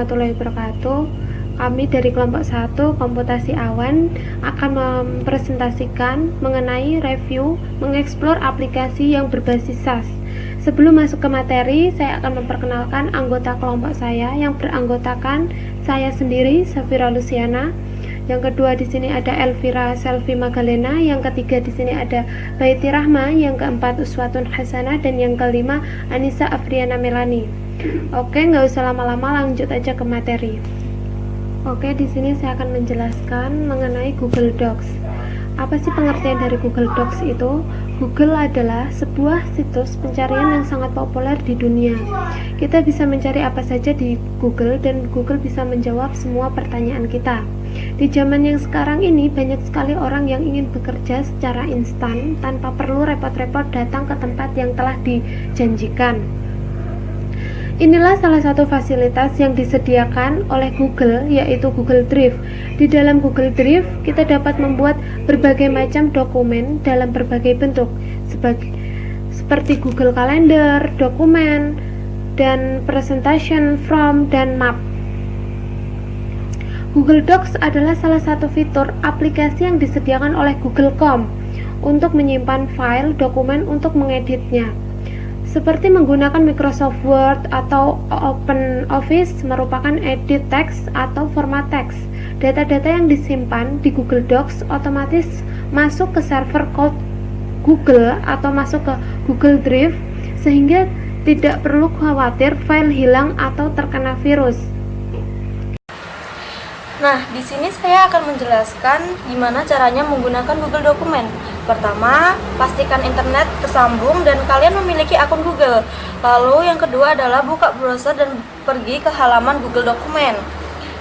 warahmatullahi wabarakatuh. Kami dari kelompok 1 Komputasi Awan akan mempresentasikan mengenai review mengeksplor aplikasi yang berbasis SaaS. Sebelum masuk ke materi, saya akan memperkenalkan anggota kelompok saya yang beranggotakan saya sendiri, Safira Luciana. Yang kedua di sini ada Elvira Selvi Magalena, yang ketiga di sini ada Baiti Rahma, yang keempat Uswatun Hasanah, dan yang kelima Anissa Afriana Melani. Oke, nggak usah lama-lama, lanjut aja ke materi. Oke, di sini saya akan menjelaskan mengenai Google Docs. Apa sih pengertian dari Google Docs itu? Google adalah sebuah situs pencarian yang sangat populer di dunia. Kita bisa mencari apa saja di Google dan Google bisa menjawab semua pertanyaan kita. Di zaman yang sekarang ini, banyak sekali orang yang ingin bekerja secara instan tanpa perlu repot-repot datang ke tempat yang telah dijanjikan. Inilah salah satu fasilitas yang disediakan oleh Google, yaitu Google Drive. Di dalam Google Drive, kita dapat membuat berbagai macam dokumen dalam berbagai bentuk, seperti Google Calendar, dokumen, dan presentation, form, dan map. Google Docs adalah salah satu fitur aplikasi yang disediakan oleh Google.com untuk menyimpan file dokumen untuk mengeditnya. Seperti menggunakan Microsoft Word atau OpenOffice merupakan edit teks atau format teks. Data-data yang disimpan di Google Docs otomatis masuk ke server cloud Google atau masuk ke Google Drive sehingga tidak perlu khawatir file hilang atau terkena virus. Nah, di sini saya akan menjelaskan gimana caranya menggunakan Google Dokumen. Pertama, pastikan internet tersambung dan kalian memiliki akun Google. Lalu yang kedua adalah buka browser dan pergi ke halaman Google Dokumen.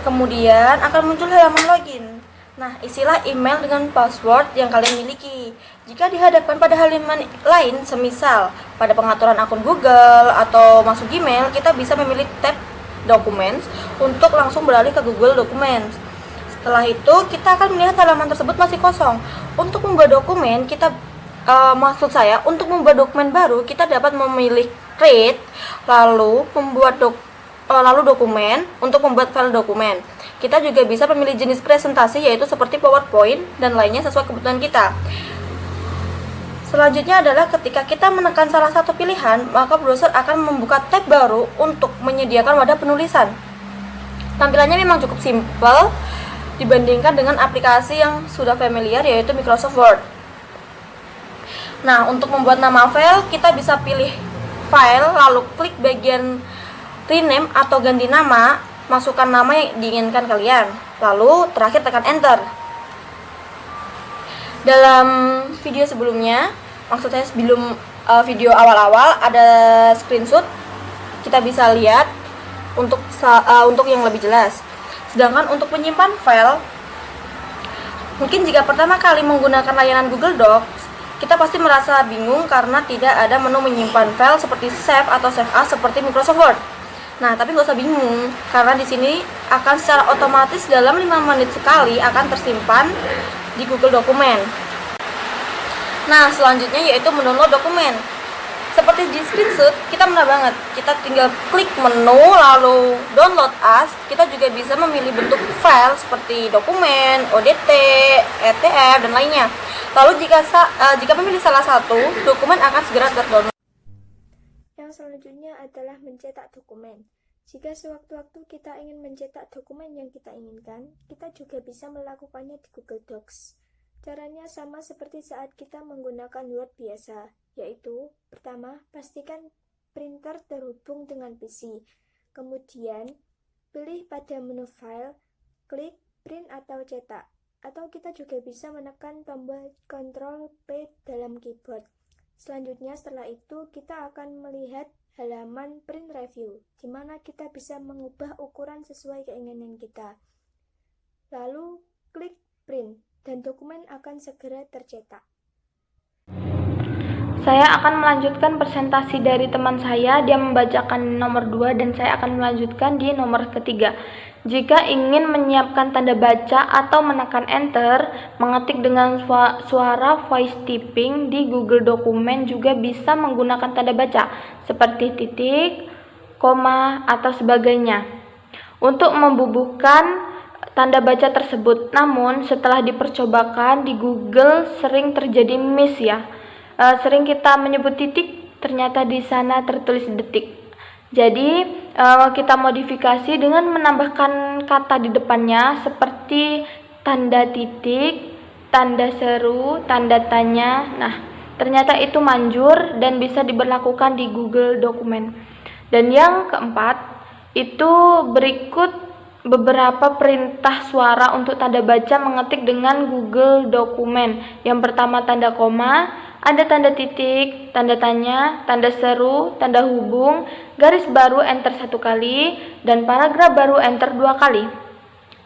Kemudian akan muncul halaman login. Nah, isilah email dengan password yang kalian miliki. Jika dihadapkan pada halaman lain, semisal pada pengaturan akun Google atau masuk Gmail, kita bisa memilih tab Documents untuk langsung beralih ke Google Documents. Setelah itu kita akan melihat halaman tersebut masih kosong. Untuk membuat dokumen untuk membuat dokumen baru kita dapat memilih create lalu membuat dokumen untuk membuat file dokumen. Kita juga bisa memilih jenis presentasi yaitu seperti PowerPoint dan lainnya sesuai kebutuhan kita. Selanjutnya adalah ketika kita menekan salah satu pilihan, maka browser akan membuka tab baru untuk menyediakan wadah penulisan. Tampilannya memang cukup simpel dibandingkan dengan aplikasi yang sudah familiar yaitu Microsoft Word. Nah, untuk membuat nama file, kita bisa pilih file, lalu klik bagian rename atau ganti nama, masukkan nama yang diinginkan kalian, lalu terakhir tekan enter. Dalam video sebelumnya, maksud saya sebelum video awal-awal ada screenshot, kita bisa lihat untuk yang lebih jelas. Sedangkan untuk menyimpan file, mungkin jika pertama kali menggunakan layanan Google Docs, kita pasti merasa bingung karena tidak ada menu menyimpan file seperti save atau save as seperti Microsoft Word. Nah, tapi nggak usah bingung karena di sini akan secara otomatis dalam 5 menit sekali akan tersimpan di Google Dokumen. Nah, selanjutnya yaitu mendownload dokumen. Seperti di screenshot, kita mudah banget. Kita tinggal klik menu lalu download as. Kita juga bisa memilih bentuk file seperti dokumen, ODT, ETF dan lainnya. Lalu jika memilih salah satu, dokumen akan segera terdownload. Yang selanjutnya adalah mencetak dokumen. Jika sewaktu-waktu kita ingin mencetak dokumen yang kita inginkan, kita juga bisa melakukannya di Google Docs. Caranya sama seperti saat kita menggunakan Word biasa, yaitu pertama, pastikan printer terhubung dengan PC. Kemudian, pilih pada menu file, klik print atau cetak. Atau kita juga bisa menekan tombol Ctrl P dalam keyboard. Selanjutnya setelah itu kita akan melihat halaman print review, di mana kita bisa mengubah ukuran sesuai keinginan kita. Lalu klik print dan dokumen akan segera tercetak. Saya akan melanjutkan presentasi dari teman saya. Dia membacakan nomor 2 dan saya akan melanjutkan di nomor ketiga. Jika ingin menyiapkan tanda baca atau menekan enter, mengetik dengan suara voice typing di Google Dokumen juga bisa menggunakan tanda baca seperti titik, koma, atau sebagainya. untuk membubuhkan tanda baca tersebut. Namun setelah dipercobakan di Google sering terjadi miss ya. Sering kita menyebut titik, ternyata di sana tertulis detik. Jadi kita modifikasi dengan menambahkan kata di depannya seperti tanda titik, tanda seru, tanda tanya. Nah, ternyata itu manjur dan bisa diberlakukan di Google Dokumen. Dan yang keempat, itu berikut beberapa perintah suara untuk tanda baca mengetik dengan Google Dokumen. Yang pertama tanda koma, ada tanda titik, tanda tanya, tanda seru, tanda hubung, garis baru enter 1 kali, dan paragraf baru enter 2 kali.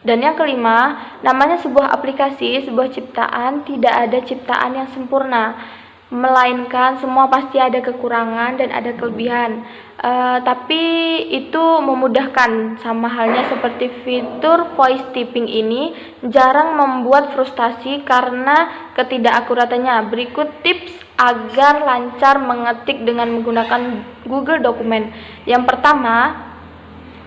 Dan yang kelima, namanya sebuah aplikasi, sebuah ciptaan, tidak ada ciptaan yang sempurna, melainkan semua pasti ada kekurangan dan ada kelebihan. Tapi itu memudahkan, sama halnya seperti fitur voice typing ini jarang membuat frustasi karena ketidakakuratannya. Berikut tips agar lancar mengetik dengan menggunakan Google Dokumen. Yang pertama,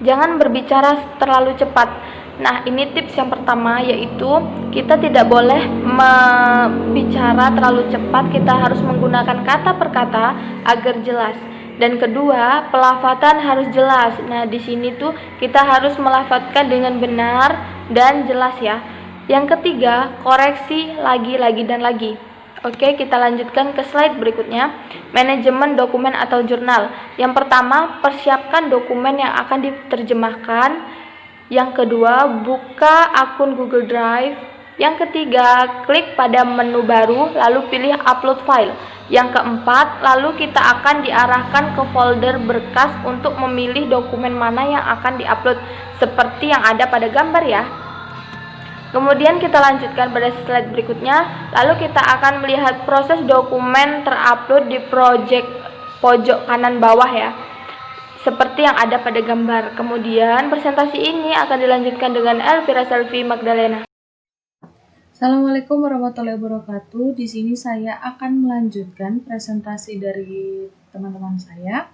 jangan berbicara terlalu cepat. Nah, ini tips yang pertama, yaitu kita tidak boleh berbicara terlalu cepat, kita harus menggunakan kata per kata agar jelas. Dan kedua, pelafatan harus jelas. Nah, di sini tuh kita harus melafadzkan dengan benar dan jelas ya. Yang ketiga, koreksi lagi dan lagi. Oke, kita lanjutkan ke slide berikutnya. Manajemen dokumen atau jurnal. Yang pertama, persiapkan dokumen yang akan diterjemahkan. Yang kedua, buka akun Google Drive. Yang ketiga, klik pada menu baru, lalu pilih upload file. Yang keempat, lalu kita akan diarahkan ke folder berkas untuk memilih dokumen mana yang akan diupload, seperti yang ada pada gambar ya. Kemudian kita lanjutkan pada slide berikutnya, lalu kita akan melihat proses dokumen terupload di project pojok kanan bawah ya, seperti yang ada pada gambar. Kemudian presentasi ini akan dilanjutkan dengan Elvira Selvi Magdalena. Assalamualaikum warahmatullahi wabarakatuh. Di sini saya akan melanjutkan presentasi dari teman-teman saya.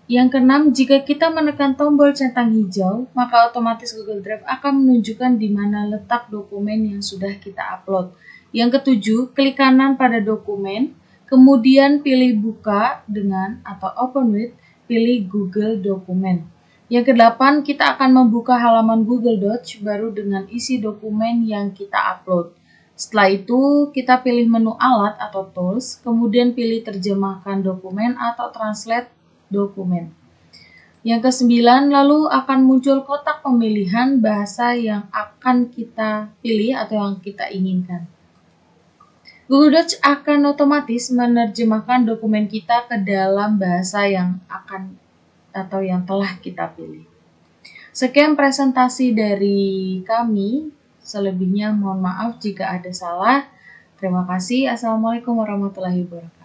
Yang keenam, jika kita menekan tombol centang hijau, maka otomatis Google Drive akan menunjukkan di mana letak dokumen yang sudah kita upload. Yang ketujuh, klik kanan pada dokumen, kemudian pilih buka dengan atau open with, pilih Google Dokumen. Yang kedelapan, kita akan membuka halaman Google Docs baru dengan isi dokumen yang kita upload. Setelah itu, kita pilih menu alat atau tools, kemudian pilih terjemahkan dokumen atau translate dokumen. Yang kesembilan, lalu akan muncul kotak pemilihan bahasa yang akan kita pilih atau yang kita inginkan. Google Docs akan otomatis menerjemahkan dokumen kita ke dalam bahasa yang akan atau yang telah kita pilih. Sekian presentasi dari kami. Selebihnya mohon maaf jika ada salah. Terima kasih. Assalamualaikum warahmatullahi wabarakatuh.